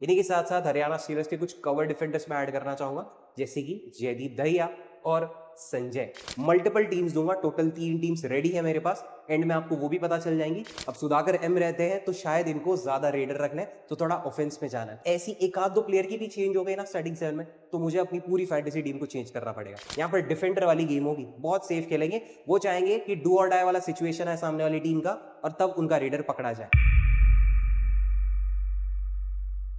इन्हीं के साथ साथ हरियाणा सीरीज के कुछ कवर डिफेंडर्स में ऐड करना चाहूंगा, जैसे कि जयदीप दहिया और संजय। मल्टीपल टीम्स दूंगा, टोटल 3 टीम्स रेडी है मेरे पास। एंड में आपको वो भी पता चल जाएंगी। अब सुधाकर एम रहते हैं तो शायद इनको ज्यादा रेडर रखना है, तो थोड़ा ऑफेंस में जाना है। ऐसी एक आध दो प्लेयर की भी चेंज हो गई ना स्टार्टिंग 7 में, तो मुझे अपनी पूरी फैंटेसी टीम को चेंज करना पड़ेगा। यहाँ पर डिफेंडर वाली गेम होगी, बहुत सेफ खेलेंगे। वो चाहेंगे कि डू और डाई वाला सिचुएशन है सामने वाली टीम का, और तब उनका रेडर पकड़ा जाए।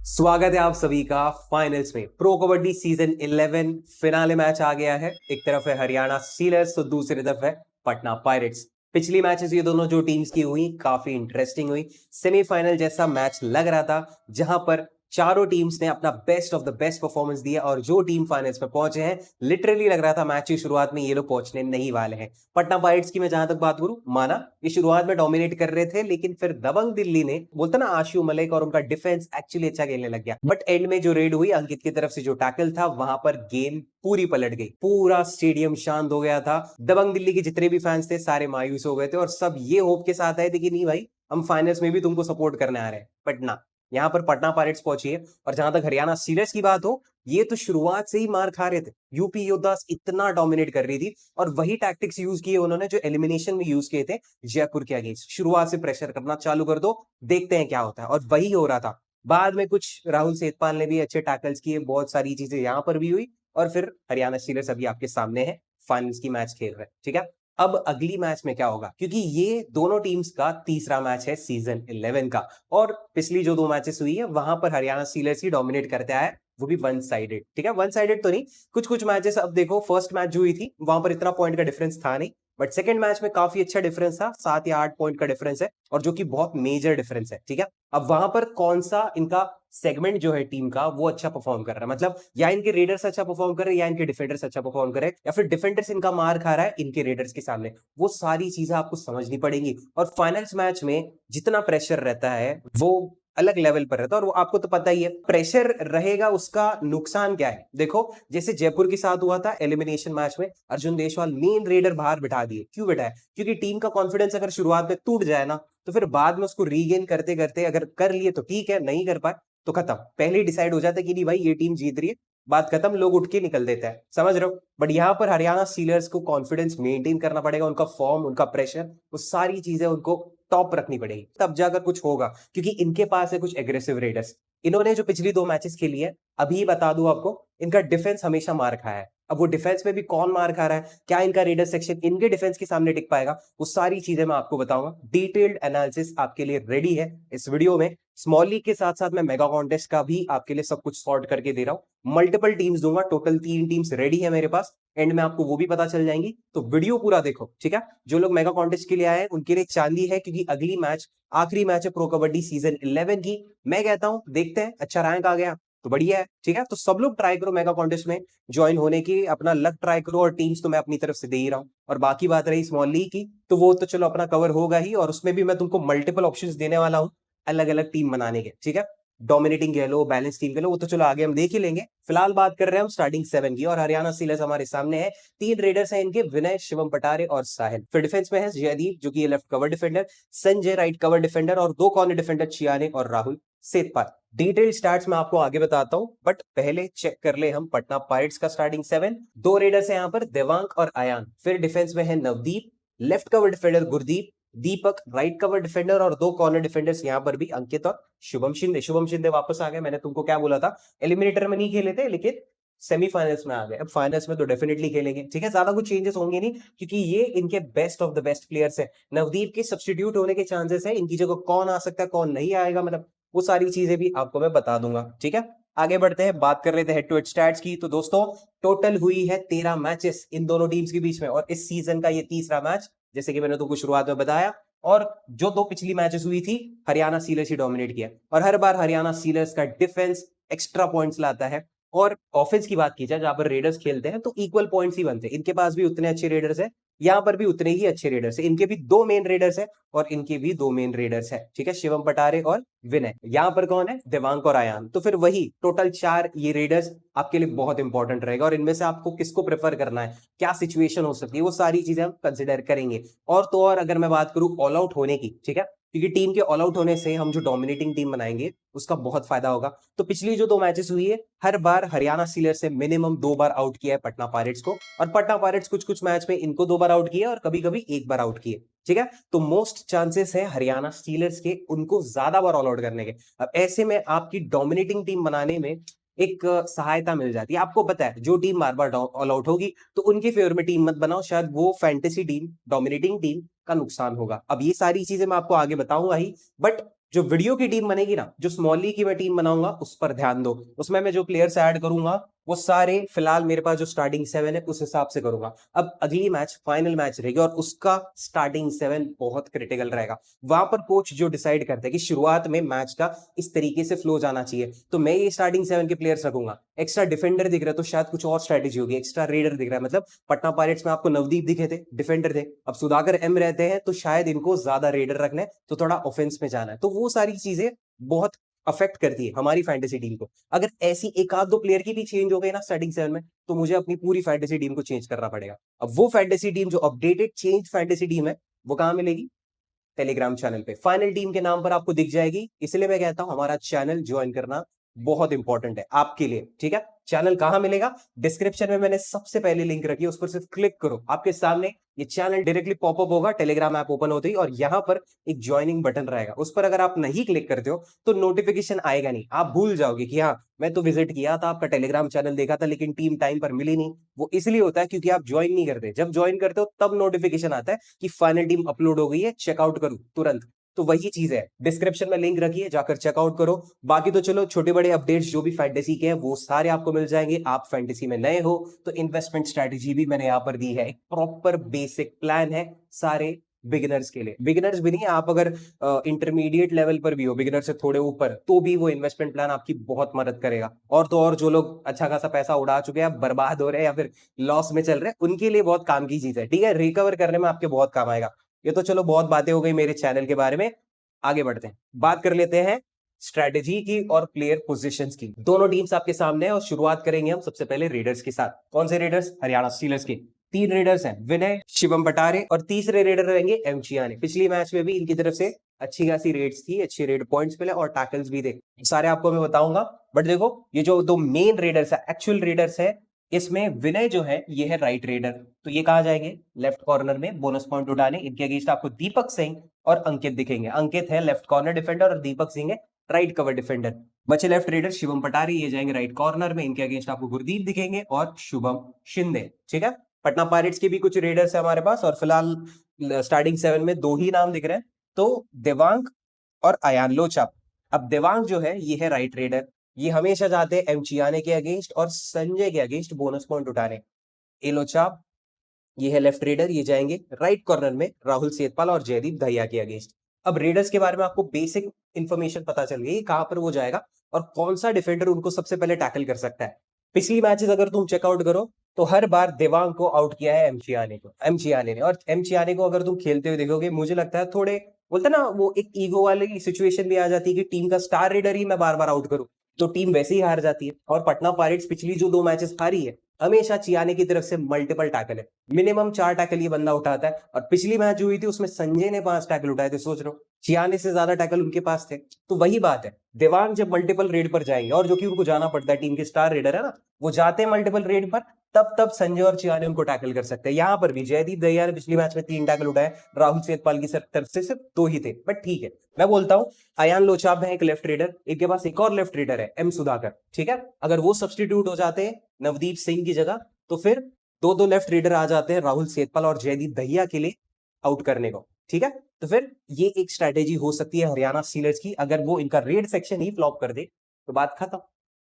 स्वागत है आप सभी का फाइनल्स में। Pro kabaddi season 11 finale match आ गया है। एक तरफ है हरियाणा सीलर्स तो दूसरी तरफ है पटना पायरेट्स। पिछली मैचेस ये दोनों जो टीम्स की हुई काफी इंटरेस्टिंग हुई। सेमीफाइनल जैसा मैच लग रहा था, जहां पर चारों टीम्स ने अपना best of the best performance दिया, और जो टीम फाइनल्स में पहुंचे हैं, लिटरली लग रहा था मैच की शुरुआत में ये लोग पहुंचने नहीं वाले हैं। पटना पायरेट्स की मैं जहां तक बात करूं, माना ये शुरुआत में डोमिनेट कर रहे थे, लेकिन फिर दबंग दिल्ली ने, बोलते ना आशु मलिक और उनका डिफेंस एक्चुअली अच्छा खेलने लग गया। बट एंड में जो रेड हुई, अंकित की तरफ से जो टैकल था, वहां पर गेम पूरी पलट गई। पूरा स्टेडियम शांत हो गया था। दबंग दिल्ली के जितने भी फैंस थे सारे मायूस हो गए थे, और सब ये होप के साथ आए थे कि नहीं भाई, हम फाइनल्स में भी तुमको सपोर्ट करने आ रहे हैं। बट ना, यहाँ पर पटना पायरेट्स पहुंची है। और जहां तक हरियाणा सीलर्स की बात हो, ये तो शुरुआत से ही मार खा रहे थे। यूपी योद्धास इतना डोमिनेट कर रही थी, और वही टैक्टिक्स यूज किए उन्होंने जो एलिमिनेशन में यूज किए थे जयपुर के अगेंस्ट। शुरुआत से प्रेशर करना चालू कर दो, देखते हैं क्या होता है, और वही हो रहा था। बाद में कुछ राहुल सेतपाल ने भी अच्छे टैकल्स किए, बहुत सारी चीजें यहां पर भी हुई। और फिर हरियाणा सीलर्स अभी आपके सामने है, फाइनल्स की मैच खेल रहे हैं, ठीक है। अब अगली मैच में क्या होगा, क्योंकि ये दोनों टीम्स का तीसरा मैच है सीजन 11 का। और पिछली जो 2 मैचेस हुई है, वहां पर हरियाणा सीलर्स ही डोमिनेट करते आया है, वो भी वन साइडेड, ठीक है। वन साइडेड तो नहीं, कुछ कुछ मैचेस। अब देखो, फर्स्ट मैच जो हुई थी वहां पर इतना पॉइंट का डिफरेंस था नहीं, बट सेकंड मैच में काफी अच्छा डिफरेंस था, 7 या 8 पॉइंट का डिफरेंस है, और जो कि बहुत मेजर डिफरेंस है, ठीक है। अब वहां पर कौन सा इनका सेगमेंट जो है टीम का, वो अच्छा परफॉर्म कर रहा है, मतलब या इनके रेडर्स अच्छा परफॉर्म कर रहे हैं, या इनके डिफेंडर्स अच्छा परफॉर्म कर रहे हैं, या फिर डिफेंडर्स इनका मार खा रहा है इनके रेडर्स के सामने। वो सारी चीजें आपको समझनी पड़ेंगी। और फाइनल्स मैच में जितना प्रेशर रहता है, वो अलग लेवल पर रहता है। और वो आपको तो पता ही है, प्रेशर रहेगा, उसका नुकसान क्या है। देखो, जैसे जयपुर के साथ हुआ था एलिमिनेशन मैच में, अर्जुन देशवाल मेन रेडर बाहर बिठा दिए। क्यों बिठाए? क्योंकि टीम का कॉन्फिडेंस अगर शुरुआत में टूट जाए ना, तो फिर बाद में उसको रीगेन करते करते, अगर कर लिए तो ठीक है, नहीं कर पाए तो खत्म। पहले ही डिसाइड हो जाता है कि नहीं भाई, ये टीम जीत रही है, बात खत्म, लोग उठ के निकल देते हैं, समझ रहे हो। बट यहाँ पर हरियाणा सीलर्स को कॉन्फिडेंस मेंटेन करना पड़ेगा, उनका फॉर्म, उनका प्रेशर, वो सारी चीजें उनको टॉप रखनी पड़ेगी, तब जाकर कुछ होगा। क्योंकि इनके पास है कुछ एग्रेसिव रेडर्स। इन्होंने जो पिछली 2 मैचेस खेली है, अभी बता दूं आपको, इनका डिफेंस हमेशा मार खाया है। अब वो डिफेंस में भी कौन मार खा रहा है, क्या इनका रेडर सेक्शन इनके डिफेंस के सामने टिक पाएगा, वो सारी चीजें मैं आपको बताऊंगा। डिटेल्ड एनालिसिस आपके लिए रेडी है इस वीडियो में। स्मॉल लीग के साथ साथ मैं मेगा कॉन्टेस्ट का भी आपके लिए सब कुछ सॉर्ट करके दे रहा हूं। मल्टीपल टीम्स दूंगा, टोटल 3 टीम्स रेडी है मेरे पास। एंड में आपको वो भी पता चल जाएंगी, तो वीडियो पूरा देखो, ठीक है। जो लोग मेगा कॉन्टेस्ट के लिए आए हैं उनके लिए चांदी है, क्योंकि अगली मैच आखिरी मैच है प्रो कबड्डी सीजन 11 की। मैं कहता हूं देखते हैं, अच्छा रैंक आ गया तो बढ़िया है, ठीक है। तो सब लोग ट्राई करो मेगा कॉन्टेस्ट में ज्वाइन होने की, अपना लक ट्राई करो, और टीम्स तो मैं अपनी तरफ से दे ही रहा हूं। और बाकी बात रही स्मॉल लीग की, तो वो तो चलो अपना कवर होगा ही, और उसमें भी मैं तुमको मल्टीपल ऑप्शंस देने वाला हूं, अलग अलग टीम बनाने के, ठीक है। डोमिनेटिंग कह लो, बैलेंस टीम कह लो, वो तो चलो आगे हम देख ही लेंगे। फिलहाल बात कर रहे हैं हम स्टार्टिंग 7 की, और हरियाणा सीलर्स हमारे सामने है। 3 रेडर्स हैं इनके, विनय, शिवम पटारे और साहिल। फिर डिफेंस में है जयदीप, जो कि ये left cover defender, Sanjay right cover defender, और 2 कॉर्नर डिफेंडर चियाने और राहुल सेतपाल। डिटेल स्टार्ट्स मैं आपको आगे बताता हूं, बट पहले चेक कर ले हम पटना पायरेट्स का स्टार्टिंग 7। 2 रेडर्स है यहाँ पर, देवांग और आयान। फिर डिफेंस में है Navdeep, left cover defender Gurdeep, Deepak right cover defender, और 2 कॉर्नर डिफेंडर्स यहाँ पर भी अंकित और शुभम शिंदे। शुभम शिंदे वापस आ गए, मैंने तुमको क्या बोला था, एलिमिनेटर में नहीं खेले थे, लेकिन सेमीफाइनल्स में आ गए। अब फाइनल्स में तो डेफिनेटली खेलेंगे, ठीक है। ज्यादा कुछ चेंजेस होंगे नहीं, क्योंकि ये इनके best of the best players है। नवदीप के सब्स्टिट्यूट होने के चांसेस है, इनकी जगह कौन आ सकता है, कौन नहीं आएगा, मतलब वो सारी चीजें भी आपको मैं बता दूंगा, ठीक है। आगे बढ़ते हैं, बात कर लेते हैं हेड टू हेड स्टैट्स की। तो दोस्तों, टोटल हुई है 13 मैचेस इन दोनों टीम्स के बीच में, और इस सीजन का ये तीसरा मैच, जैसे कि मैंने तुमको शुरुआत में बताया। और जो 2 पिछली मैचेस हुई थी, हरियाणा सीलर्स ही डोमिनेट किया, और हर बार हरियाणा सीलर्स का डिफेंस एक्स्ट्रा पॉइंट्स लाता है। और ऑफेंस की बात की जाए, जहां पर रेडर्स खेलते हैं, तो इक्वल पॉइंट्स ही बनते हैं। इनके पास भी उतने अच्छे रेडर्स है, यहाँ पर भी उतने ही अच्छे रेडर्स है। इनके भी 2 मेन रेडर्स है, और इनके भी 2 मेन रेडर्स है, ठीक है, शिवम पटारे और विनय। यहाँ पर कौन है, देवांग और आयान। तो फिर वही टोटल 4 ये रेडर्स आपके लिए बहुत इंपॉर्टेंट रहेगा, और इनमें से आपको किसको प्रेफर करना है, क्या सिचुएशन हो सकती है, वो सारी चीजें हम कंसिडर करेंगे। और तो और अगर मैं बात करूं ऑल आउट होने की, ठीक है, क्योंकि टीम के ऑल आउट होने से हम जो डोमिनेटिंग टीम बनाएंगे उसका बहुत फायदा होगा। तो पिछली जो 2 मैचेस हुई है, हर बार हरियाणा स्टीलर्स से मिनिमम 2 बार आउट किया है पटना पायरेट्स को, और पटना पायरेट्स कुछ-कुछ मैच में इनको 2 बार आउट किया और कभी-कभी 1 बार आउट किए, ठीक है? तो मोस्ट चांसेस है हरियाणा स्टीलर्स के उनको ज्यादा बार ऑल आउट करने के। अब ऐसे में आपकी डोमिनेटिंग टीम बनाने में एक सहायता मिल जाती है। आपको पता है जो टीम बार-बार ऑल आउट होगी तो उनके फेवर में टीम मत बनाओ, शायद वो फैंटेसी टीम, डोमिनेटिंग टीम का नुकसान होगा। अब ये सारी चीजें मैं आपको आगे बताऊंगा ही, बट जो वीडियो की टीम बनेगी ना, जो स्मॉल लीग की मैं टीम बनाऊंगा उस पर ध्यान दो। उसमें मैं जो प्लेयर्स ऐड करूंगा वो सारे फिलहाल मेरे पास जो स्टार्टिंग 7 है उस हिसाब से करूंगा। अब अगली मैच फाइनल मैच रहेगी और उसका स्टार्टिंग 7 बहुत क्रिटिकल रहेगा। वहां पर कोच जो डिसाइड करते हैं कि शुरुआत में मैच का इस तरीके से फ्लो जाना चाहिए, तो मैं ये स्टार्टिंग 7 के प्लेयर्स रखूंगा। एक्स्ट्रा डिफेंडर दिख रहा है तो शायद कुछ और स्ट्रेटेजी होगी। एक्स्ट्रा रेडर दिख रहा है, मतलब पटना पायरेट्स में आपको नवदीप दिखे थे, डिफेंडर थे, अब सुधाकर एम रहते हैं तो शायद इनको ज्यादा रेडर रखना है, तो थोड़ा ऑफेंस में जाना है। तो वो सारी चीजें बहुत अफेक्ट करती है हमारी फैंटेसी टीम को। अगर ऐसी एक आध दो प्लेयर की भी चेंज हो गई ना स्टार्टिंग 7 में, तो मुझे अपनी पूरी फैंटेसी टीम को चेंज करना पड़ेगा। अब वो फैंटेसी टीम जो अपडेटेड चेंज फैंटेसी टीम है वो कहां मिलेगी? टेलीग्राम चैनल पे फाइनल टीम के नाम पर आपको दिख जाएगी। इसलिए मैं कहता हूं हमारा चैनल ज्वाइन करना बहुत इंपॉर्टेंट है आपके लिए, ठीक है? चैनल कहां मिलेगा? डिस्क्रिप्शन में मैंने सबसे पहले लिंक रखी है, उस पर सिर्फ क्लिक करो, आपके सामने ये चैनल डायरेक्टली पॉपअप होगा टेलीग्राम ऐप ओपन होते ही, और यहां पर एक ज्वाइनिंग बटन रहेगा। उस पर अगर आप नहीं क्लिक करते हो तो नोटिफिकेशन आएगा नहीं, आप भूल जाओगे कि हाँ मैं तो विजिट किया था, आपका टेलीग्राम चैनल देखा था, लेकिन टीम टाइम पर मिली नहीं। वो इसलिए होता है क्योंकि आप ज्वाइन नहीं करते। जब ज्वाइन करते हो तब नोटिफिकेशन आता है कि फाइनल टीम अपलोड हो गई है, चेकआउट करो तुरंत। तो वही चीज है, डिस्क्रिप्शन में लिंक रखी है, जाकर चेकआउट करो। बाकी तो चलो छोटे बड़े अपडेट्स जो भी फैंटेसी के हैं वो सारे आपको मिल जाएंगे। आप फैंटेसी में नए हो तो इन्वेस्टमेंट स्ट्रेटेजी भी मैंने यहाँ पर दी है, एक प्रॉपर बेसिक प्लान है सारे बिगिनर्स के लिए। बिगिनर्स भी नहीं, आप अगर इंटरमीडिएट लेवल पर भी हो, बिगिनर से थोड़े ऊपर, तो भी वो इन्वेस्टमेंट प्लान आपकी बहुत मदद करेगा। और तो और जो लोग अच्छा खासा पैसा उड़ा चुके हैं, बर्बाद हो रहे हैं या फिर लॉस में चल रहे हैं, उनके लिए बहुत काम की चीज है, ठीक है? रिकवर करने में आपके बहुत काम आएगा। ये तो चलो बहुत बातें हो गई मेरे चैनल के बारे में, आगे बढ़ते हैं, बात कर लेते हैं स्ट्रेटेजी की और प्लेयर पोजीशंस की। दोनों टीम्स आपके सामने है और शुरुआत करेंगे हम सबसे पहले रेडर्स के साथ। कौन से रेडर्स? हरियाणा स्टीलर्स के 3 रेडर्स हैं, विनय, शिवम पटारे, और तीसरे रेडर रहेंगे एम चियाने। पिछली मैच में भी इनकी तरफ से अच्छी खासी रेड्स थी, अच्छे रेड पॉइंट्स मिले और टैकल्स भी थे, सारे आपको मैं बताऊंगा। बट देखो ये जो 2 मेन रेडर्स है, एक्चुअल रेडर्स है, इसमें विनय जो है ये है राइट रेडर, तो ये कहा जाएंगे लेफ्ट कॉर्नर में बोनस पॉइंट उठाने। इनके अगेंस्ट आपको दीपक सिंह और अंकित दिखेंगे। अंकित है लेफ्ट कॉर्नर डिफेंडर और दीपक सिंह है राइट कवर डिफेंडर। बचे लेफ्ट रेडर शिवम पटारी, ये जाएंगे राइट कॉर्नर में। इनके अगेंस्ट आपको गुरदीप दिखेंगे और शुभम शिंदे, ठीक है? पटना पायरेट्स के भी कुछ रेडर्स है हमारे पास, और फिलहाल स्टार्टिंग 7 में 2 ही नाम दिख रहे हैं, तो देवांग और अयान लोचाप। अब देवांग जो है ये है राइट रेडर, ये हमेशा जाते हैं एम चियाने के अगेंस्ट और संजय के अगेंस्ट बोनस पॉइंट उठाने। एलोचाप ये है लेफ्ट रेडर, ये जाएंगे राइट कॉर्नर में राहुल सेतपाल और जयदीप दहिया के अगेंस्ट। अब रेडर्स के बारे में आपको बेसिक इंफॉर्मेशन पता चल गई कहां पर वो जाएगा और कौन सा डिफेंडर उनको सबसे पहले टैकल कर सकता है। पिछली मैचेस अगर तुम चेकआउट करो तो हर बार देवांग को आउट किया है एम चियाने ने। और एम चियाने को अगर तुम खेलते हुए देखोगे, मुझे लगता है थोड़े बोलते ना वो एक ईगो वाली सिचुएशन भी आ जाती है कि टीम का स्टार रेडर ही मैं बार बार आउट करूं, तो टीम वैसे ही हार जाती है। और पटना पायरेट्स पिछली जो 2 मैचेस हारी है, हमेशा चियाने की तरफ से मल्टीपल टैकल है, मिनिमम 4 टैकल ये बंदा उठाता है। और पिछली मैच जो हुई थी उसमें संजय ने 5 टैकल उठाए थे, सोच रहे हो, चियाने से ज्यादा टैकल उनके पास थे। तो वही बात है, देवांग जब मल्टीपल रेड पर जाएंगे, और जो कि उनको जाना पड़ता है, टीम के स्टार रेडर है ना, वो जाते हैं मल्टीपल रेड पर, तब तब संजय और चियाने उनको टैकल कर सकते हैं। यहां पर भी जयदीप दहिया ने पिछली मैच में 3 टैकल उठाए, राहुल सेतपाल की तरफ से सिर्फ 2 ही थे, बट ठीक है। मैं बोलता हूं अयान लोचाप है एक लेफ्ट रेडर, इनके पास एक और लेफ्ट रेडर है एम सुधाकर, ठीक है? अगर वो सब्सटीट्यूट हो जाते हैं नवदीप सिंह की जगह, तो फिर 2 लेफ्ट रेडर आ जाते हैं राहुल सेतपाल और जयदीप दहिया के लिए आउट करने को, ठीक है? तो फिर ये एक स्ट्रेटेजी हो सकती है हरियाणा स्टीलर्स की। अगर वो इनका रेड सेक्शन ही फ्लॉप कर दे तो बात खत्म।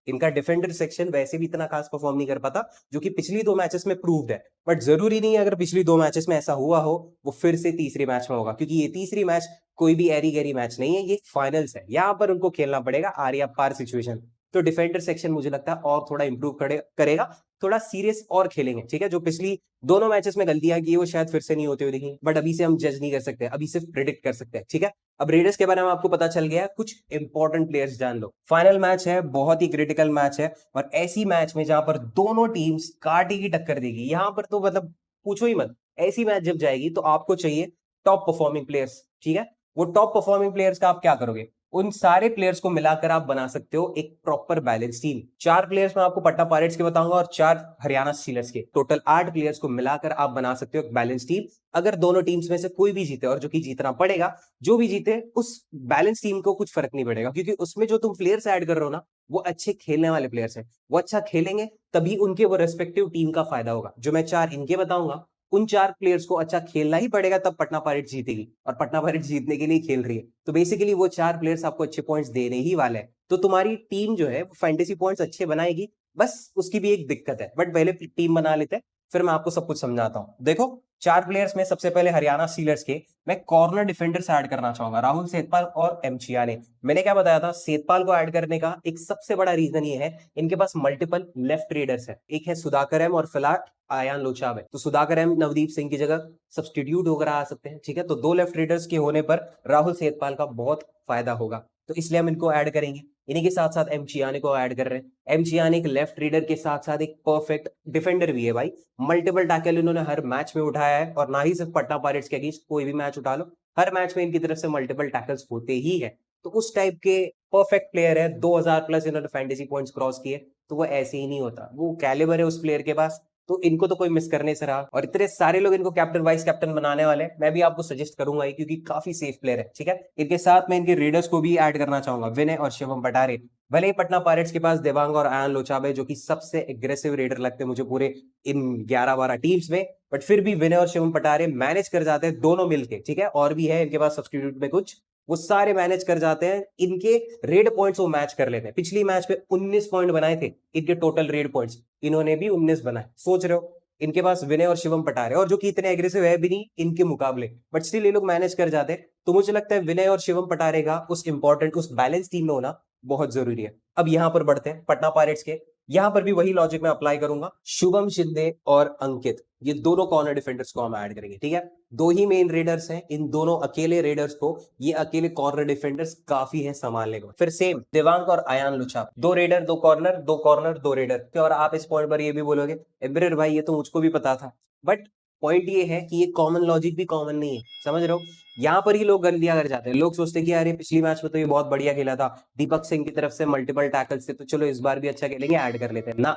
इनका डिफेंडर सेक्शन वैसे भी इतना खास परफॉर्म नहीं कर पाता, जो कि पिछली 2 मैचेस में प्रूव्ड है। बट जरूरी नहीं है अगर पिछली 2 मैचेस में ऐसा हुआ हो वो फिर से तीसरी मैच में होगा, क्योंकि ये तीसरी मैच कोई भी एरी गैरी मैच नहीं है, ये फाइनल्स है। यहां पर उनको खेलना पड़ेगा आर या पार सिचुएशन। तो डिफेंडर सेक्शन मुझे लगता है और थोड़ा इंप्रूव करेगा, थोड़ा सीरियस और खेलेंगे, ठीक है? जो पिछली दोनों मैचेस में गलतियां की वो शायद फिर से नहीं होती हुई दिखी, बट अभी से हम जज नहीं कर सकते, अभी सिर्फ प्रिडिक्ट कर सकते हैं, ठीक है? अब रेडर्स के बारे में आपको पता चल गया, कुछ इंपॉर्टेंट प्लेयर्स जान लो। फाइनल मैच है, बहुत ही क्रिटिकल मैच है, और ऐसी मैच में जहां पर दोनों टीम्स कांटे की टक्कर देगी, यहां पर तो मतलब पूछो ही मत। ऐसी मैच जब जाएगी तो आपको चाहिए टॉप परफॉर्मिंग प्लेयर्स, ठीक है? वो टॉप परफॉर्मिंग प्लेयर्स का आप क्या करोगे, उन सारे प्लेयर्स को मिलाकर आप बना सकते हो एक प्रॉपर बैलेंस टीम। 4 प्लेयर्स मैं आपको पटना पायरेट्स के बताऊंगा और 4 हरियाणा स्टीलर्स के, टोटल 8 प्लेयर्स को मिलाकर आप बना सकते हो एक बैलेंस टीम। अगर दोनों टीम्स में से कोई भी जीते, और जो कि जीतना पड़ेगा, जो भी जीते उस बैलेंस टीम को कुछ फर्क नहीं पड़ेगा, क्योंकि उसमें जो तुम प्लेयर्स ऐड कर रहे हो ना, वो अच्छे खेलने वाले प्लेयर्स हैं। वो अच्छा खेलेंगे तभी उनके वो रेस्पेक्टिव टीम का फायदा होगा। जो मैं 4 इनके बताऊंगा, उन 4 प्लेयर्स को अच्छा खेलना ही पड़ेगा, तब पटना पायरेट्स जीतेगी, और पटना पायरेट्स जीतने के लिए खेल रही है। तो बेसिकली वो 4 प्लेयर्स आपको अच्छे पॉइंट्स देने ही वाले हैं। तो तुम्हारी टीम जो है वो फैंटेसी पॉइंट्स अच्छे बनाएगी। बस उसकी भी एक दिक्कत है, बट पहले टीम बना लेते हैं, फिर मैं आपको सब कुछ समझाता हूँ। देखो, 4 प्लेयर्स में सबसे पहले हरियाणा स्टीलर्स के मैं कॉर्नर डिफेंडर्स ऐड करना चाहूंगा, राहुल सेतपाल और एम चियाने। मैंने क्या बताया था, सेतपाल को ऐड करने का एक सबसे बड़ा रीजन ये है, इनके पास मल्टीपल लेफ्ट रेडर्स है। एक है सुधाकर एम और फिलहाल आयान लोचाव है। तो सुधाकर एम नवदीप सिंह की जगह सब्स्टिट्यूट होकर आ सकते हैं, ठीक है। तो 2 लेफ्ट रेडर्स के होने पर राहुल सेतपाल का बहुत फायदा होगा, तो इसलिए हम इनको ऐड करेंगे। इन्हीं के साथ साथ एम चियाने को ऐड कर रहे हैं। एम चियाने एक लेफ्ट रीडर के साथ साथ एक परफेक्ट डिफेंडर भी है भाई। मल्टीपल टैकल इन्होंने हर मैच में उठाया है, और ना ही सिर्फ पटना पायरेट्स के अगेंस्ट, कोई भी मैच उठा लो, हर मैच में इनकी तरफ से मल्टीपल टैकल्स होते ही है। तो उस टाइप के परफेक्ट प्लेयर है। 2000 प्लस इन्होंने फैंटेसी पॉइंट्स क्रॉस किए, तो वो ऐसे ही नहीं होता, वो कैलिबर है उस प्लेयर के पास। तो इनको तो कोई मिस करने से रहा, और इतने सारे लोग इनको कैप्टन वाइस कैप्टन बनाने वाले हैं। मैं भी आपको सजेस्ट करूंगा ही, क्योंकि काफी सेफ प्लेयर है, ठीक है। इनके साथ मैं इनके रेडर्स को भी ऐड करना चाहूंगा, विनय और शिवम पटारे। भले ही पटना पायरेट्स के पास देवांग और आयन लोचाबे, जो कि सबसे एग्रेसिव रेडर लगते हैं मुझे पूरे इन 11-12 टीम्स में, बट फिर भी विनय और शिवम पटारे मैनेज कर जाते हैं दोनों मिलके, ठीक है। और भी है इनके पास सब्स्टिट्यूट में कुछ, वो सारे मैनेज कर जाते हैं। इनके रेड पॉइंट्स वो मैच कर लेते हैं। पिछली मैच में 19 पॉइंट बनाए थे इनके टोटल रेड पॉइंट्स, इन्होंने भी 19 बनाए। सोच रहे हो, इनके पास विनय और शिवम पटारे, और जो कि इतने एग्रेसिव है भी नहीं इनके मुकाबले, बट स्टिल ये लोग मैनेज कर जाते हैं। तो मुझे लगता है विनय और शिवम पटारे का उस इंपॉर्टेंट, उस बैलेंस टीम में होना बहुत जरूरी है। अब यहां पर बढ़ते हैं पटना पायरेट्स के। यहां पर भी वही लॉजिक मैं अप्लाई करूंगा। शुभम शिंदे और अंकित, ये दोनों कॉर्नर डिफेंडर्स को हम ऐड करेंगे, ठीक है। 2 ही मेन रेडर्स हैं, इन दोनों अकेले रेडर्स को, ये अकेले कॉर्नर डिफेंडर्स काफी है संभालने को। फिर सेम देवांग और Aayan Luchha, 2 raider 2 corner, 2 corner 2 raider. और आप इस पॉइंट पर ये भी बोलोगे, एब्रेर भाई ये तो मुझको भी पता था, बट पॉइंट ये है कि ये कॉमन लॉजिक भी कॉमन नहीं है, समझ रहे हो। यहाँ पर ही लोग गलतियां कर जाते हैं। लोग सोचते हैं कि अरे पिछली मैच में तो ये बहुत बढ़िया खेला था, दीपक सिंह की तरफ से मल्टीपल टैकल्स थे, तो चलो इस बार भी अच्छा खेलेंगे, ऐड कर लेते हैं ना।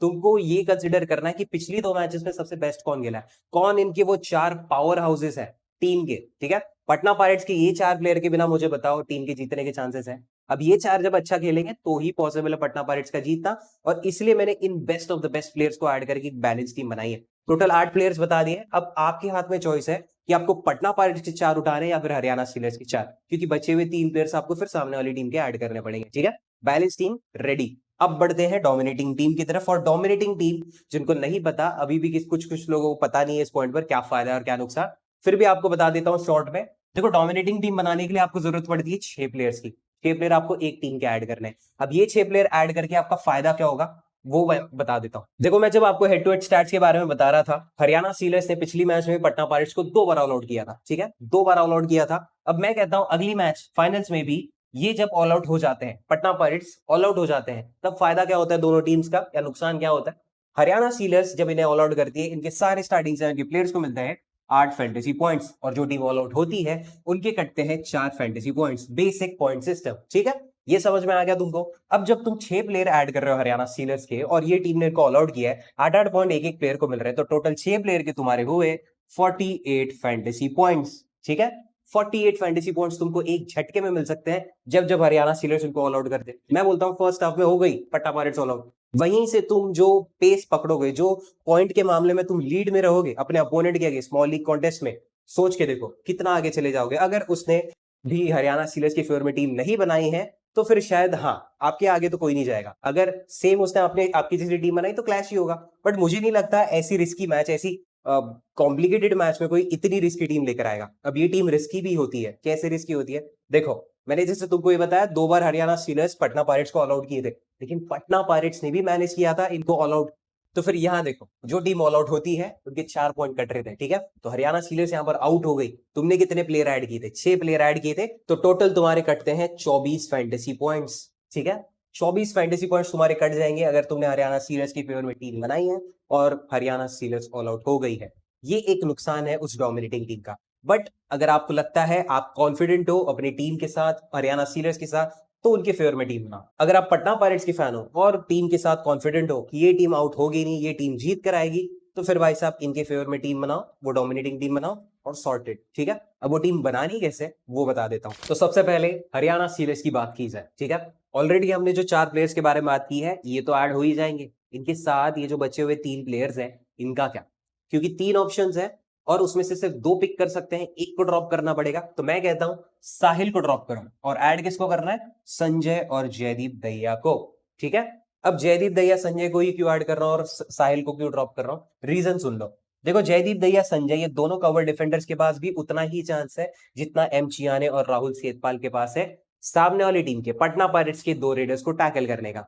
तुमको ये कंसिडर करना है कि पिछली 2 मैचेस में सबसे बेस्ट कौन खेला है, कौन इनके वो 4 पावर हाउसेस है टीम के, ठीक है। पटना पायरेट्स के ये 4 प्लेयर के बिना मुझे बताओ टीम के जीतने के चांसेस है। अब ये 4 जब अच्छा खेलेंगे तो ही पॉसिबल है पटना पायरेट्स का जीतना, और इसलिए मैंने in best of the best players को ऐड करके एक बैलेंस टीम बनाई है। टोटल 8 प्लेयर्स बता दिए। अब आपके हाथ में चॉइस है कि आपको पटना पायरेट्स के 4 उठाने या फिर हरियाणा स्टीलर्स के 4, क्योंकि बचे हुए 3 प्लेयर्स आपको फिर सामने वाली टीम के ऐड करने पड़ेंगे, ठीक है। Balance team ready. अब बढ़ते हैं डोमिनेटिंग टीम की तरफ। और डोमिनेटिंग टीम, जिनको नहीं पता अभी भी, कुछ कुछ लोगों को पता नहीं है इस पॉइंट पर क्या फायदा है और क्या नुकसान, फिर भी आपको बता देता हूं शॉर्ट में। देखो, डोमिनेटिंग टीम बनाने के लिए आपको जरूरत पड़ती है 6 प्लेयर्स की। 6 प्लेयर आपको एक टीम के ऐड करने हैं। अब ये 6 प्लेयर ऐड करके आपका फायदा क्या होगा वो मैं बता देता हूं। देखो, मैं जब आपको हेड टू हेड स्टैट्स के बारे में बता रहा था, हरियाणा स्टीलर्स ने पिछली मैच में पटना पायरेट्स को 2 बार ऑल आउट किया था, ठीक है, 2 बार ऑल आउट किया था। अब मैं कहता हूं अगली मैच फाइनल्स में भी ये जब ऑल आउट हो जाते हैं, पटना पायरेट्स ऑल आउट हो जाते हैं, तब फायदा क्या होता है दोनों टीम्स का, या नुकसान क्या होता है। हरियाणा स्टीलर्स जब इन्हें ऑल आउट करती है, इनके सारे स्टार्टिंग 7 के प्लेयर्स को मिलते हैं 8 फैंटेसी पॉइंट्स, और जो टीम ऑल आउट होती है उनके कटते हैं 4 fantasy points. Basic point system, ठीक है। ये समझ में आ गया तुमको। अब जब तुम 6 प्लेयर ऐड कर रहे हो हरियाणा स्टीलर्स के, और ये टीम ने इनको ऑल आउट किया है, 8-8 पॉइंट एक एक प्लेयर को मिल रहे हैं, तो टोटल 6 प्लेयर के तुम्हारे हुए 48 फैंटेसी पॉइंट्स, ठीक है। 48 फैंटेसी पॉइंट्स तुमको एक झटके में मिल सकते हैं जब जब हरियाणा स्टीलर्स उनको ऑल आउट करते। मैं बोलता हूं फर्स्ट हाफ में हो गई पटना पायरेट्स ऑल आउट, वहीं से तुम जो पेस पकड़ोगे, जो पॉइंट के मामले में तुम लीड में रहोगे अपने अपोनेंट के आगे स्मॉल लीग कॉन्टेस्ट में, सोच के देखो कितना आगे चले जाओगे। अगर उसने भी हरियाणा स्टीलर्स की फेवर में टीम नहीं बनाई है, तो फिर शायद हाँ, आपके आगे तो कोई नहीं जाएगा। अगर सेम उसने अपने आपकी जैसी टीम बनाई तो क्लैश ही होगा। बट मुझे नहीं लगता ऐसी रिस्की मैच, ऐसी कॉम्प्लिकेटेड मैच में कोई इतनी रिस्की टीम लेकर आएगा। अब ये टीम रिस्की भी होती है, कैसे रिस्की होती है देखो, मैंने जैसे तुमको ये बताया 2 बार हरियाणा स्टीलर्स पटना पायरेट्स को ऑल आउट किए थे, लेकिन पटना पायरेट्स ने भी मैनेज किया था इनको ऑल आउट। तो फिर यहाँ देखो, जो टीम ऑल आउट होती है उनके 4 पॉइंट कट रहे थे, ठीक है। तो हरियाणा स्टीलर्स यहाँ पर आउट हो गई। तुमने कितने प्लेयर ऐड किए थे, 6 प्लेयर ऐड किए थे, तो टोटल तुम्हारे कटते हैं 24 फैंटेसी पॉइंट्स, ठीक है। 24 फैंटेसी पॉइंट्स तुम्हारे कट जाएंगे अगर तुमने हरियाणा स्टीलर्स की फेवर में टीम बनाई है और हरियाणा स्टीलर्स ऑल आउट हो गई है। ये एक नुकसान है उस डोमिनेटिंग टीम का। बट अगर आपको लगता है आप कॉन्फिडेंट हो अपनी टीम के साथ, हरियाणा सीलर्स के साथ, तो उनके फेवर में टीम बनाओ। अगर आप पटना पायरेट्स के फैन हो और टीम के साथ कॉन्फिडेंट हो कि ये टीम आउट होगी नहीं, ये टीम जीत कर आएगी, तो फिर भाई साहब इनके फेवर में टीम बनाओ, वो डोमिनेटिंग टीम बनाओ और सॉर्टेड। ठीक है, अब वो टीम बनानी कैसे वो बता देता हूं। तो सबसे पहले हरियाणा सीलर्स की बात की जाए। ठीक है, ऑलरेडी हमने जो 4 प्लेयर्स के बारे में बात की है ये तो ऐड हो ही जाएंगे। इनके साथ ये जो बचे हुए 3 प्लेयर्स हैं इनका क्या, क्योंकि 3 ऑप्शंस है और उसमें से सिर्फ 2 पिक कर सकते हैं, एक को ड्रॉप करना पड़ेगा। तो मैं कहता हूं साहिल को ड्रॉप करो और ऐड किसको करना है, संजय और जयदीप दहिया को। ठीक है, अब जयदीप दहिया संजय को ही क्यों ऐड कर रहा हूं और साहिल को क्यों ड्रॉप कर रहा हूं, रीजन सुन लो। देखो जयदीप दहिया संजय ये दोनों कवर डिफेंडर्स के पास भी उतना ही चांस है जितना एम चियाने और राहुल सेतपाल के पास है सामने वाली टीम के पटना पायरेट्स के 2 रेडर्स को टैकल करने का।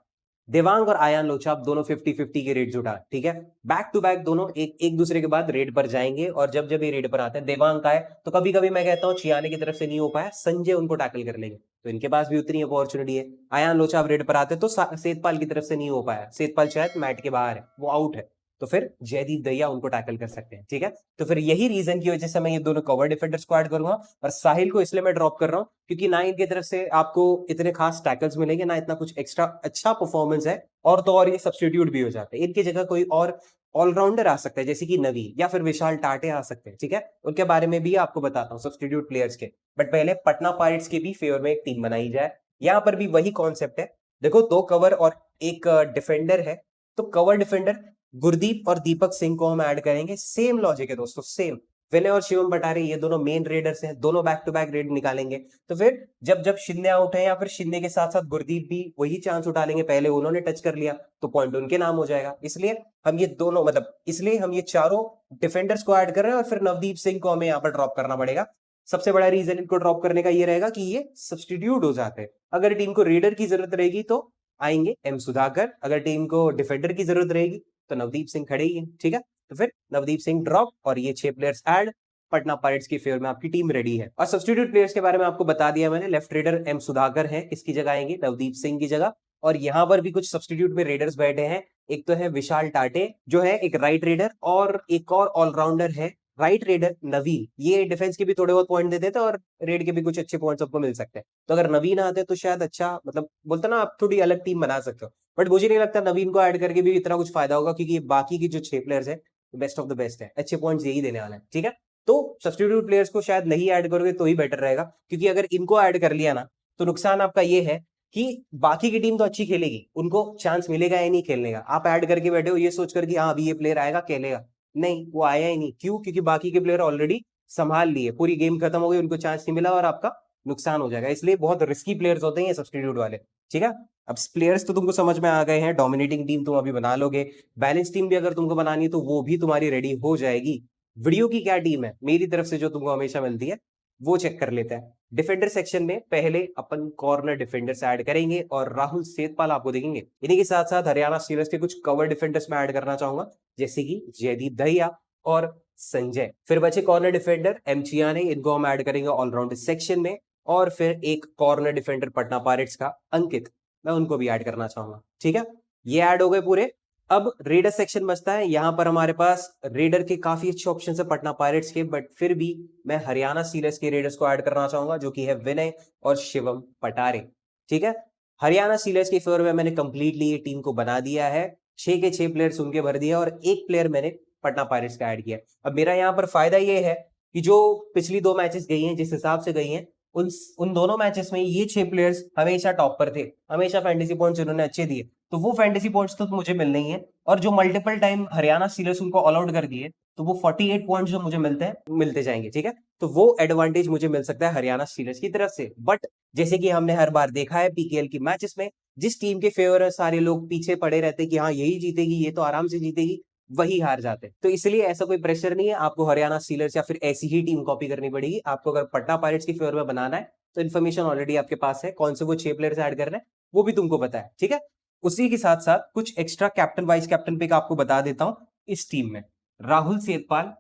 देवांग और आयान लोचाप दोनों 50-50 के रेड जुटा। ठीक है, बैक टू बैक दोनों एक दूसरे के बाद रेड पर जाएंगे और जब जब ये रेड पर आते हैं देवांग का है तो कभी कभी मैं कहता हूं चियाने की तरफ से नहीं हो पाया, संजय उनको टैकल कर लेंगे, तो इनके पास भी उतनी अपॉर्चुनिटी है। आयान लोचाप रेड पर आते तो सेतपाल की तरफ से नहीं हो पाया, सेतपाल शायद मैट के बाहर है, वो आउट है, तो फिर जयदीप दहिया उनको टैकल कर सकते हैं। ठीक है, तो फिर यही रीजन की वजह से मैं ये दोनों कवर डिफेंडर्स को ऐड करूंगा और साहिल को इसलिए मैं ड्रॉप कर रहा हूं क्योंकि ना इनकी तरफ से आपको इतने खास टैकल्स मिलेंगे, ना इतना कुछ एक्स्ट्रा अच्छा परफॉर्मेंस है, और तो और ये सब्स्टिट्यूट भी हो जाते हैं। इनकी जगह कोई और ऑलराउंडर आ सकता है जैसे कि नवी या फिर विशाल टाटे आ सकते हैं। ठीक है, उनके बारे में भी आपको बताता हूँ सब्स्टिट्यूट प्लेयर्स के। बट पहले पटना पायरेट्स के भी फेवर में एक टीम बनाई जाए। यहाँ पर भी वही कॉन्सेप्ट है, देखो 2 कवर और एक डिफेंडर है, तो कवर डिफेंडर गुरदीप और दीपक सिंह को हम ऐड करेंगे। सेम लॉजिक है दोस्तों, सेम। विनय और शिवम पटारे ये दोनों मेन रेडर्स हैं, दोनों बैक टू बैक रेड निकालेंगे। तो फिर जब जब शिंदे आउट है या फिर शिंदे के साथ साथ गुरदीप भी वही चांस उठा लेंगे, पहले उन्होंने टच कर लिया तो पॉइंट उनके नाम हो जाएगा। इसलिए हम ये दोनों इसलिए हम ये चारों डिफेंडर्स को ऐड कर रहे हैं और फिर नवदीप सिंह को हमें यहाँ पर ड्रॉप करना पड़ेगा। सबसे बड़ा रीजन इनको ड्रॉप करने का ये रहेगा कि ये सब्स्टिट्यूट हो जाते हैं। अगर टीम को रेडर की जरूरत रहेगी तो आएंगे एम सुधाकर, अगर टीम को डिफेंडर की जरूरत रहेगी तो नवदीप सिंह खड़े ही है। ठीक है, तो फिर नवदीप सिंह ड्रॉप और ये 6 प्लेयर्स ऐड, पटना पायरेट्स की फेवर में आपकी टीम रेडी है। और सब्स्टिट्यूट प्लेयर्स के बारे में आपको बता दिया मैंने, लेफ्ट रेडर एम सुधाकर है, किसकी जगह आएंगे, नवदीप सिंह की जगह। और यहाँ पर भी कुछ सब्स्टिट्यूट में रेडर्स बैठे हैं, एक तो है विशाल टाटे जो है एक राइट रेडर, और एक और ऑलराउंडर है राइट रेडर नवीन। ये डिफेंस के भी थोड़े बहुत पॉइंट देते थे और रेड के भी कुछ अच्छे पॉइंट्स आपको मिल सकते हैं। तो अगर नवीन आते तो शायद अच्छा, बोलते ना आप थोड़ी अलग टीम बना सकते हो। बट मुझे नहीं लगता नवीन को ऐड करके भी इतना कुछ फायदा होगा, क्योंकि बाकी की जो 6 प्लेयर्स है बेस्ट ऑफ द बेस्ट है, अच्छे पॉइंट्स यही देने वाले हैं। ठीक है, तो सब्स्टिट्यूट प्लेयर्स को शायद नहीं ऐड करोगे तो ही बेटर रहेगा, क्योंकि अगर इनको ऐड कर लिया ना तो नुकसान आपका ये है कि बाकी की टीम तो अच्छी खेलेगी, उनको चांस मिलेगा या नहीं खेलने का। आप ऐड करके बैठे हो ये सोचकर कि हाँ अभी ये प्लेयर आएगा खेलेगा, नहीं वो आया ही नहीं। क्यों? क्योंकि बाकी के प्लेयर ऑलरेडी संभाल लिए, पूरी गेम खत्म हो गई, उनको चांस नहीं मिला और आपका नुकसान हो जाएगा। इसलिए बहुत रिस्की प्लेयर्स होते हैं ये सब्स्टिट्यूट वाले। ठीक है, अब प्लेयर्स तो तुमको समझ में आ गए हैं, डोमिनेटिंग टीम तुम अभी बना लोगे, बैलेंस टीम भी अगर तुमको बनानी है तो वो भी तुम्हारी रेडी हो जाएगी। वीडियो की क्या टीम है मेरी तरफ से जो तुमको हमेशा मिलती है वो चेक कर लेते हैं। डिफेंडर सेक्शन में पहले अपन कॉर्नर डिफेंडर्स ऐड करेंगे और राहुल सेतपाल आपको देखेंगे। इन्हीं के साथ साथ हरियाणा सीलर्स के कुछ कवर डिफेंडर्स में ऐड करना चाहूंगा, जैसे कि जयदीप दहिया और संजय। फिर बचे कॉर्नर डिफेंडर एम चियाने, इनको हम ऐड करेंगे ऑलराउंडर सेक्शन में। और फिर एक कॉर्नर डिफेंडर पटना पायरेट्स का अंकित, मैं उनको भी ऐड करना चाहूंगा। ठीक है, ये ऐड हो गए पूरे। अब रेडर सेक्शन बचता है, यहां पर हमारे पास रेडर के काफी अच्छे ऑप्शन है पटना पायरेट्स के, बट फिर भी मैं हरियाणा सीलर्स के रेडर्स को ऐड करना चाहूंगा, जो कि है विनय और शिवम पटारे। ठीक है, हरियाणा सीलर्स के फेवर में मैंने कंप्लीटली ये टीम को बना दिया है, 6 के 6 प्लेयर्स उनके भर दिया और एक प्लेयर मैंने पटना पायरेट्स का ऐड किया। अब मेरा यहाँ पर फायदा ये है कि जो पिछली 2 मैचेस गई हैं जिस हिसाब से गई हैं, उन दोनों मैचेस में ये 6 प्लेयर्स हमेशा टॉप पर थे, हमेशा फैंटेसी पॉइंट्स उन्होंने अच्छे दिए, तो वो फैंटेसी पॉइंट्स तो मुझे मिलने ही है। और जो मल्टीपल टाइम हरियाणा सीलर्स उनको ऑल आउट कर दिए, तो वो 48 पॉइंट्स जो मुझे मिलते हैं मिलते जाएंगे। ठीक है, तो वो एडवांटेज मुझे मिल सकता है हरियाणा सीलर्स की तरफ से। बट जैसे कि हमने हर बार देखा है पीकेएल की मैचेस में, जिस टीम के फेवर है सारे लोग पीछे पड़े रहते हैं कि हाँ यही जीतेगी, ये तो आराम से जीतेगी, वही हार जाते हैं। तो इसलिए ऐसा कोई प्रेशर नहीं है, आपको हरियाणा सीलर्स या फिर ऐसी ही टीम कॉपी करनी पड़ेगी। आपको अगर पटना पायरेट्स की फेवर में बनाना है तो इन्फॉर्मेशन ऑलरेडी आपके पास है, कौन से वो 6 प्लेयर्स ऐड करना है वो भी तुमको पता है। ठीक है, उसी के साथ साथ कुछ extra captain vice captain pick आपको बता देता हूं इस टीम में। राहुल सेतपाल,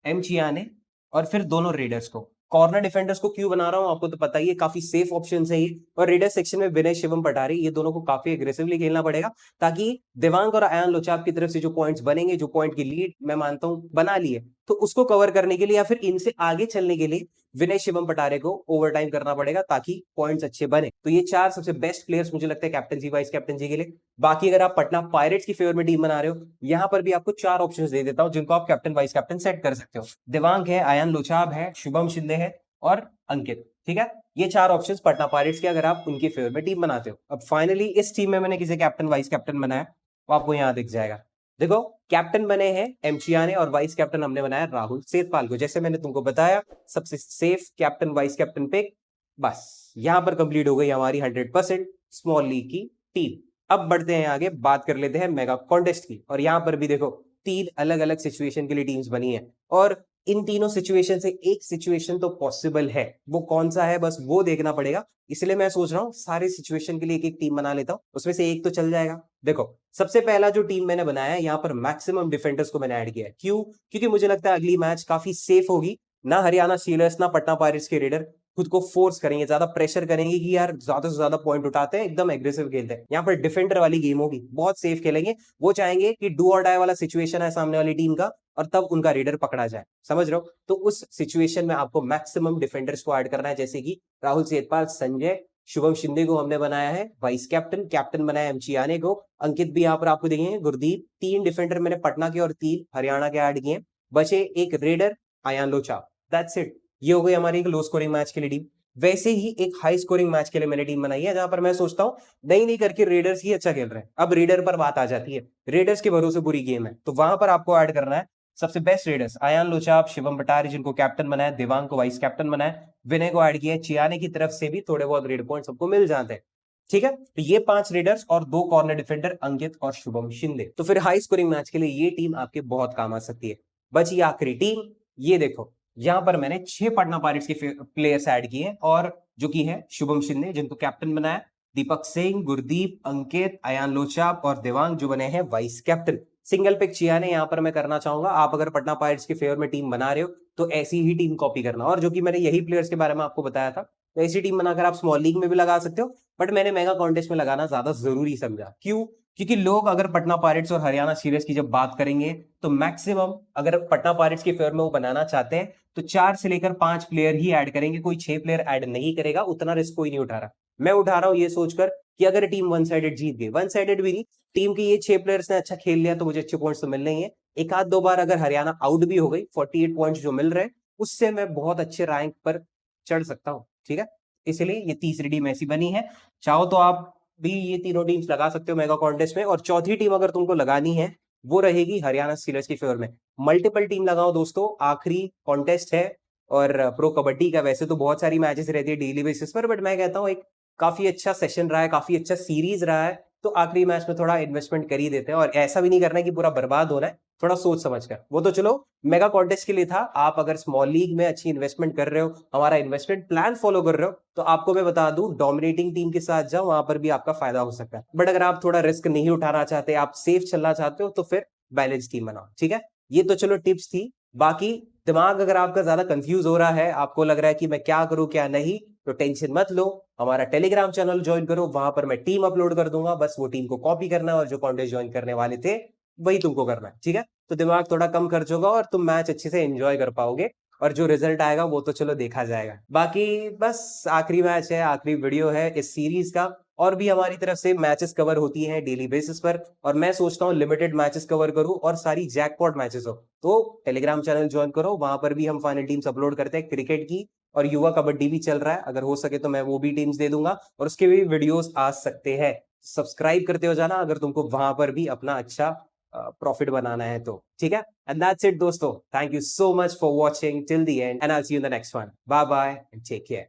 एम चियाने और फिर दोनों रेडर्स को। कॉर्नर डिफेंडर्स को क्यों बना रहा हूं आपको तो पता ही है, काफी सेफ ऑप्शन है ये। और रेडर सेक्शन में विनय शिवम पटारे, ये दोनों को काफी एग्रेसिवली खेलना पड़ेगा, ताकि देवांग और आयान लोचाप की तरफ से जो पॉइंट्स बनेंगे, जो पॉइंट की लीड मैं मानता हूं बना लिए, तो उसको कवर करने के लिए या फिर इनसे आगे चलने के लिए विनय शिवम पटारे को ओवरटाइम करना पड़ेगा ताकि पॉइंट्स अच्छे बने। तो ये 4 सबसे बेस्ट प्लेयर्स मुझे लगता है कैप्टनसी वाइस कैप्टनसी के लिए। बाकी अगर आप पटना पायरेट्स की फेवर में टीम बना रहे हो, यहां पर भी आपको 4 ऑप्शंस दे देता हूं जिनको आप कैप्टन वाइस कैप्टन सेट कर सकते हो। दिवांग है, आयान लोचाब है, शुभम शिंदे है और अंकित। ठीक है, ये 4 ऑप्शंस पटना पायरेट्स के अगर आप उनकी फेवर में टीम बनाते हो। अब फाइनली इस टीम में मैंने किसे कैप्टन वाइस कैप्टन बनाया, वो आपको यहां दिख जाएगा। देखो, कैप्टन बने हैं एमचियाने और वाइस कैप्टन हमने बनाया राहुल सेठपाल को। जैसे मैंने तुमको बताया, सबसे safe captain vice captain pick. बस यहां पर कंप्लीट हो गई हमारी 100% स्मॉल लीग की टीम। अब बढ़ते हैं आगे, बात कर लेते हैं मेगा कॉन्टेस्ट की। और यहां पर भी देखो 3 अलग अलग सिचुएशन के लिए टीम्स बनी है और इन तीनों सिचुएशन से एक सिचुएशन तो पॉसिबल है। वो कौन सा है बस वो देखना पड़ेगा। इसलिए मैं सोच रहा हूं सारे सिचुएशन के लिए एक एक टीम बना लेता हूं, उसमें से एक तो चल जाएगा। देखो, सबसे पहला जो टीम मैंने बनाया है, यहाँ पर मैक्सिमम डिफेंडर्स को मैंने ऐड किया है। क्यों? क्योंकि मुझे लगता है अगली मैच काफी सेफ होगी। ना हरियाणा सीलर्स ना पटना पायरेट्स के रेडर खुद को फोर्स करेंगे, ज्यादा प्रेशर करेंगे कि यार ज्यादा से ज्यादा पॉइंट उठाते हैं, एकदम एग्रेसिव खेलते हैं। यहाँ पर डिफेंडर वाली गेम होगी, बहुत सेफ खेलेंगे। वो चाहेंगे कि डू और डाई वाला सिचुएशन है सामने वाली टीम का और तब उनका रेडर पकड़ा जाए। समझ रहे हो? तो उस सिचुएशन में आपको मैक्सिमम डिफेंडर्स को ऐड करना है, जैसे कि राहुल सेठपाल, संजय, शुभम शिंदे को हमने बनाया है वाइस कैप्टन, कैप्टन बनाया एमचियाने को, अंकित भी यहाँ पर आपको देंगे, गुरदीप। 3 डिफेंडर मैंने पटना के और 3 हरियाणा के ऐड किए। बचे एक रेडर, आयान लोचा। That's it. ये हो गई हमारी एक लो स्कोरिंग मैच के लिए टीम। वैसे ही एक हाई स्कोरिंग मैच के लिए मैंने टीम बनाई है, जहां पर मैं सोचता हूं नहीं करके रेडर्स ही अच्छा खेल रहे हैं। अब रेडर पर बात आ जाती है, रेडर्स के भरोसे बुरी गेम है, तो वहां पर आपको ऐड करना है सबसे बेस्ट रेडर्स, आयान लोचाब, शिवम पटारी जिनको कैप्टन बनाया, दिवांग को वाइस कैप्टन बनाया, विनय को ऐड किया। चियाने की तरफ से भी थोड़े बहुत रेड पॉइंट सबको मिल जाते हैं। ठीक है, तो ये 5 रेडर्स और 2 कॉर्नर डिफेंडर अंकित और शुभम शिंदे। तो फिर हाई स्कोरिंग मैच के लिए ये टीम आपके बहुत काम आ सकती है। बची आखिरी टीम, ये देखो, यहां पर मैंने 6 पटना पायरेट्स के प्लेयर्स ऐड किए और जो कि है शुभम शिंदे जिनको कैप्टन बनाया, दीपक सिंह, गुरदीप, अंकित, आयान लोचाप और देवांग जो बने हैं वाइस कैप्टन। सिंगल पिक चियाने यहाँ पर मैं करना चाहूंगा। आप अगर पटना पायरेट्स के फेवर में टीम बना रहे हो तो ऐसी ही टीम कॉपी करना, और जो कि मैंने यही प्लेयर्स के बारे में आपको बताया था, तो ऐसी टीम बनाकर आप स्मॉल लीग में भी लगा सकते हो। बट मैंने मेगा कॉन्टेस्ट में लगाना ज्यादा जरूरी समझा। क्यों? क्योंकि लोग अगर पटना पायरेट्स और हरियाणा सीरीज की जब बात करेंगे तो मैक्सिमम अगर पटना पायरेट्स के फेवर में वो बनाना चाहते हैं तो 4 से लेकर 5 प्लेयर ही ऐड करेंगे, कोई 6 प्लेयर ऐड नहीं करेगा। उतना रिस्क कोई नहीं उठा रहा। मैं उठा रहा हूं ये सोचकर कि अगर टीम वन साइडेड जीत गई, वन साइडेड भी नहीं, टीम के ये 6 प्लेयर्स ने अच्छा खेल लिया तो मुझे अच्छे पॉइंट्स तो मिलने ही है। एक आध दो बार अगर हरियाणा आउट भी हो गई, 48 पॉइंट्स जो मिल रहे हैं उससे मैं बहुत अच्छे रैंक पर चढ़ सकता हूँ। ठीक है, इसलिए ये तीसरी टीम ऐसी बनी है। चाहो तो आप भी ये तीनों टीम्स लगा सकते हो मेगा कॉन्टेस्ट में, और चौथी टीम अगर तुमको लगानी है वो रहेगी हरियाणा स्टीलर्स की फेवर में। मल्टीपल टीम लगाओ दोस्तों, आखिरी कॉन्टेस्ट है। और प्रो कबड्डी का वैसे तो बहुत सारी मैचेस रहती है डेली बेसिस पर, बट मैं कहता हूँ एक काफी अच्छा सेशन रहा है, काफी अच्छा सीरीज रहा है, तो आखिरी मैच में थोड़ा इन्वेस्टमेंट कर ही देते हैं। और ऐसा भी नहीं करना है कि पूरा बर्बाद होना है, थोड़ा सोच समझ कर। वो तो चलो मेगा कॉन्टेस्ट के लिए था। आप अगर स्मॉल लीग में अच्छी इन्वेस्टमेंट कर रहे हो, हमारा इन्वेस्टमेंट प्लान फॉलो कर रहे हो, तो आपको मैं बता दूं डोमिनेटिंग टीम के साथ जाओ, वहां पर भी आपका फायदा हो सकता है। बट अगर आप थोड़ा रिस्क नहीं उठाना चाहते, आप सेफ चलना चाहते हो, तो फिर बैलेंस टीम बनाओ। ठीक है, ये तो चलो टिप्स थी। बाकी दिमाग अगर आपका ज्यादा कंफ्यूज हो रहा है, आपको लग रहा है कि मैं क्या करूं क्या नहीं, तो टेंशन मत लो, हमारा टेलीग्राम चैनल ज्वाइन करो, वहां पर मैं टीम अपलोड कर दूंगा। बस वो टीम को कॉपी करना है और जो कॉन्टेस्ट ज्वाइन करने वाले थे वही तुमको करना है। ठीक है, तो दिमाग थोड़ा कम खर्च होगा और तुम मैच अच्छे से एंजॉय कर पाओगे, और जो रिजल्ट आएगा वो तो चलो देखा जाएगा। बाकी बस आखिरी मैच है, आखिरी वीडियो है इस सीरीज का। और भी हमारी तरफ से मैचेस कवर होती हैं डेली बेसिस पर, और मैं सोचता हूँ लिमिटेड मैचेस कवर करूं और सारी जैकपॉट मैचेस हो। तो टेलीग्राम चैनल ज्वाइन करो, वहां पर भी हम फाइनल टीम्स अपलोड करते हैं क्रिकेट की, और युवा कबड्डी भी चल रहा है। अगर हो सके तो मैं वो भी टीम्स दे दूंगा और उसके भी वीडियोस आ सकते हैं। सब्सक्राइब करते हो जाना अगर तुमको वहां पर भी अपना अच्छा प्रॉफिट बनाना है तो। ठीक है, एंड दैट्स इट दोस्तों। Thank you so much for watching till the end, and I will see you in the next one. Bye bye and take care.